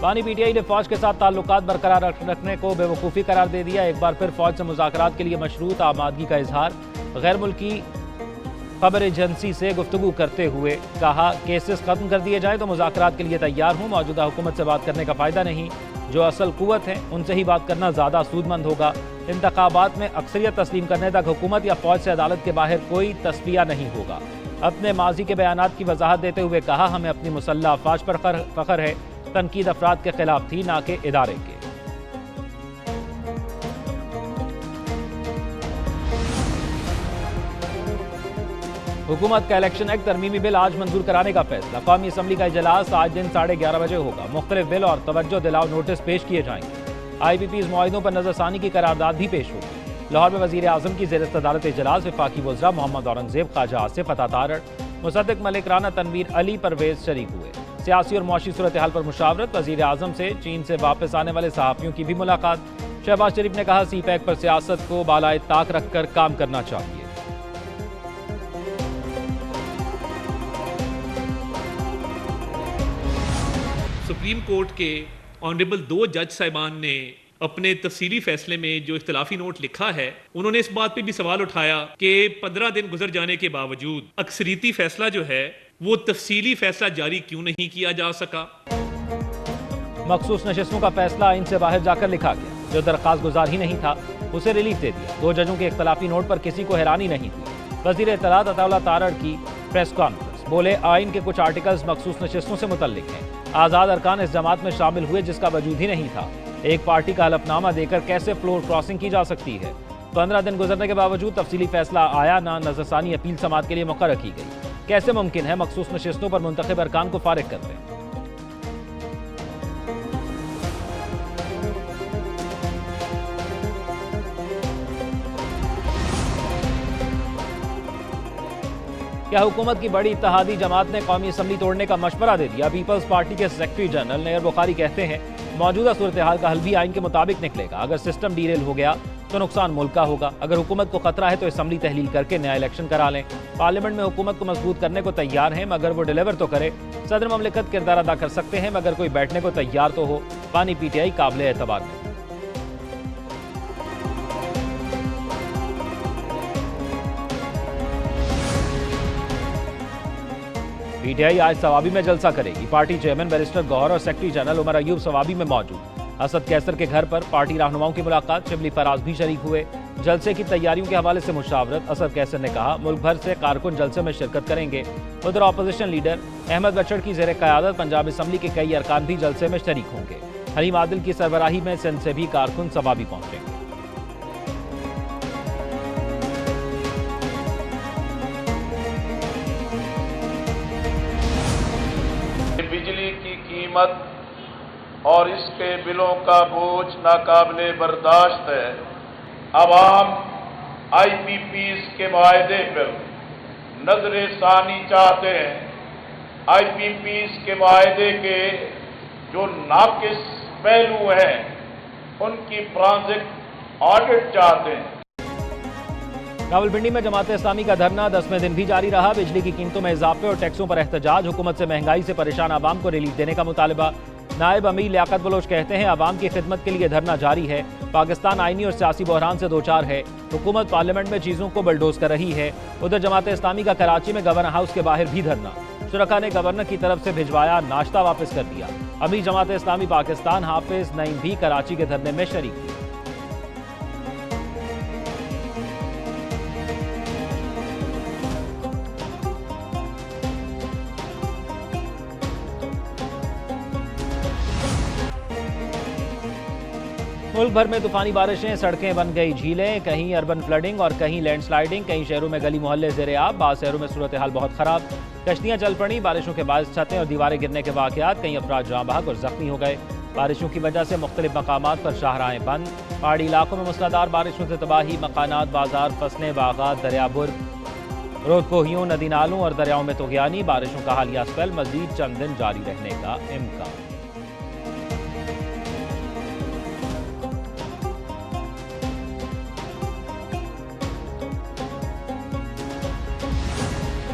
बानी पीटीआई ने फौज के साथ ताल्लुकात बरकरार रखने को बेवकूफ़ी करार दे दिया। एक बार फिर फौज से मुज़ाकरात के लिए मशरूत आमादगी का इजहार। गैर मुल्की खबर एजेंसी से गुफ्तगू करते हुए कहा, केसेस खत्म कर दिए जाए तो मुज़ाकरात के लिए तैयार हूँ। मौजूदा हुकूमत से बात करने का फ़ायदा नहीं, जो असल कुव्वत है उनसे ही बात करना ज़्यादा सूदमंद होगा। इंतखाबात में अक्सरियत तस्लीम करने तक हुकूमत या फौज से अदालत के बाहर कोई तस्फिया नहीं होगा। अपने माजी के बयानात की वजाहत देते हुए कहा, हमें अपनी मुसल्लह अफवाज पर फ़ख्र है। तनकीद अफराद के खिलाफ थी, ना कि इदारे के। हुकूमत का इलेक्शन एक्ट तरमीमी बिल आज मंजूर कराने का फैसला। कौमी असम्बली का इजलास आज दिन 11:30 बजे होगा। मुख्तलिफ बिल और तवज्जो दिलाओ नोटिस पेश किए जाएंगे। IPPs मुआहिदों पर नजरसानी की करारदाद भी पेश होगी। लाहौर में वजीर आजम की ज़ेर सदारत इजलास वफाकी वज़रा मोहम्मद औरंगजेब, ख्वाजा आसिफ, अता तारड़, मुसद्दिक मलिक राना, तनवीर अली, परवेज शरीक हुए। सियासी और मुआशी सूरत हाल पर मुशावरत। वजीर आजम से चीन से वापस आने वाले सहाफ़ियों की भी मुलाकात। शहबाज शरीफ ने कहा, CPEC पर सियासत को बालाए ताक रखकर काम करना चाहिए। सुप्रीम कोर्ट के ऑनरेबल 2 जज साहिबान ने अपने तफसीली फैसले में जो इख्तलाफी नोट लिखा है, उन्होंने इस बात पे भी सवाल उठाया कि 15 दिन गुजर जाने के बावजूद अक्सरीती फैसला जो है वो तफसीली फैसला जारी क्यों नहीं किया जा सका। मखसूस नशिस्तों का फैसला आइन से बाहर जाकर लिखा गया। जो दरख्वास्त गुजार ही नहीं था उसे रिलीफ दे दिया। 2 जजों के इख्तलाफी नोट पर किसी को हैरानी नहीं हुई। वजीर इत्तलात अता तारड़ की प्रेस कॉन्फ्रेंस, बोले, आइन के कुछ आर्टिकल्स मखसूस नशिस्तों से मुतल्लिक हैं। आज़ाद अरकान इस जमात में शामिल हुए जिसका वजूद ही नहीं था। एक पार्टी का हलफनामा देकर कैसे फ्लोर क्रॉसिंग की जा सकती है। 15 दिन गुजरने के बावजूद तफसीली फैसला आया ना। नजरसानी अपील समात के लिए मुकर्रर की गई। कैसे मुमकिन है मखसूस नशिस्तों पर मुंतखब अरकान को फारिग कर दें। क्या हुकूमत की बड़ी इत्तेहादी जमात ने कौमी असम्बली तोड़ने का मशवरा दे दिया। पीपल्स पार्टी के सेक्रेटरी जनरल नैयर बुखारी कहते हैं, मौजूदा सूरत हाल का हल भी आइन के मुताबिक निकलेगा। अगर सिस्टम डीरेल हो गया तो नुकसान मुल्क का होगा। अगर हुकूमत को खतरा है तो असम्बली तहलील करके नया इलेक्शन करा लें। पार्लियामेंट में हुकूमत को मजबूत करने को तैयार हैं, मगर वो डिलीवर तो करे। सदर ममलिकत किरदार अदा कर सकते हैं, मगर कोई बैठने को तैयार तो हो। बानी PTI काबिल एतबार नहीं। PTI आज सवाबी में जलसा करेगी। पार्टी चेयरमैन बैरिस्टर गौहर और सेक्रेटरी जनरल उमर अयूब सवाबी में मौजूद। असद कैसर के घर पर पार्टी रहनुमाओं की मुलाकात। शिबली फराज भी शरीक हुए। जलसे की तैयारियों के हवाले से मुशावरत। असद कैसर ने कहा, मुल्क भर से कारकुन जलसे में शिरकत करेंगे। उधर अपोजिशन लीडर अहमद बचड़ की ज़ेर क़यादत पंजाब असम्बली के कई अरकान भी जलसे में शरीक होंगे। हलीम आदिल की सरबराही में सिंध से भी कारकुन सवाबी पहुंचेंगे। बिजली की कीमत और इसके बिलों का बोझ नाकाबिले बर्दाश्त है। अवाम IPPs के वायदे पर नजर सानी चाहते हैं। IPPs के वायदे के जो नाकिस पहलू हैं उनकी फॉरेंसिक ऑडिट चाहते हैं। रावलपिंडी में जमात इस्लामी का धरना 10वें दिन भी जारी रहा। बिजली की कीमतों में इजाफे और टैक्सों पर एहतजाज। हुकूमत से महंगाई से परेशान आवाम को रिलीफ देने का मुतालबा। नायब अमीर लियाकत बलोच कहते हैं, आवाम की खिदमत के लिए धरना जारी है। पाकिस्तान आईनी और सियासी बहरान से दो चार है। हुकूमत पार्लियामेंट में चीज़ों को बलडोज कर रही है। उधर जमात इस्लामी का कराची में गवर्नर हाउस के बाहर भी धरना। शुरका ने गवर्नर की तरफ से भिजवाया नाश्ता वापस कर दिया। अमीर जमात इस्लामी पाकिस्तान हाफिज नईम भी कराची के धरने में शरीक हुए। मुल्क भर में तूफानी बारिशें, सड़कें बन गई झीलें। कहीं अर्बन फ्लडिंग और कहीं लैंडस्लाइडिंग। कई शहरों में गली मोहल्ले ज़ेरे आब। बाद शहरों में सूरत हाल बहुत ख़राब। कश्तियाँ चल पड़ी। बारिशों के बायस छतें और दीवारें गिरने के वाक़यात। कई अफराद जाँ बहक और ज़ख्मी हो गए। बारिशों की वजह से मुख्तलिफ मकामात पर शाहराहें बंद। पहाड़ी इलाकों में मूसलाधार बारिशों से तबाही। मकानात, बाजार, फसलें, बागात, दरियाबुर, रोदकोहियों, नदी नालों और दरियाओं में तुग़यानी। बारिशों का हालिया स्पेल मज़ीद चंद दिन जारी रहने का इम्कान।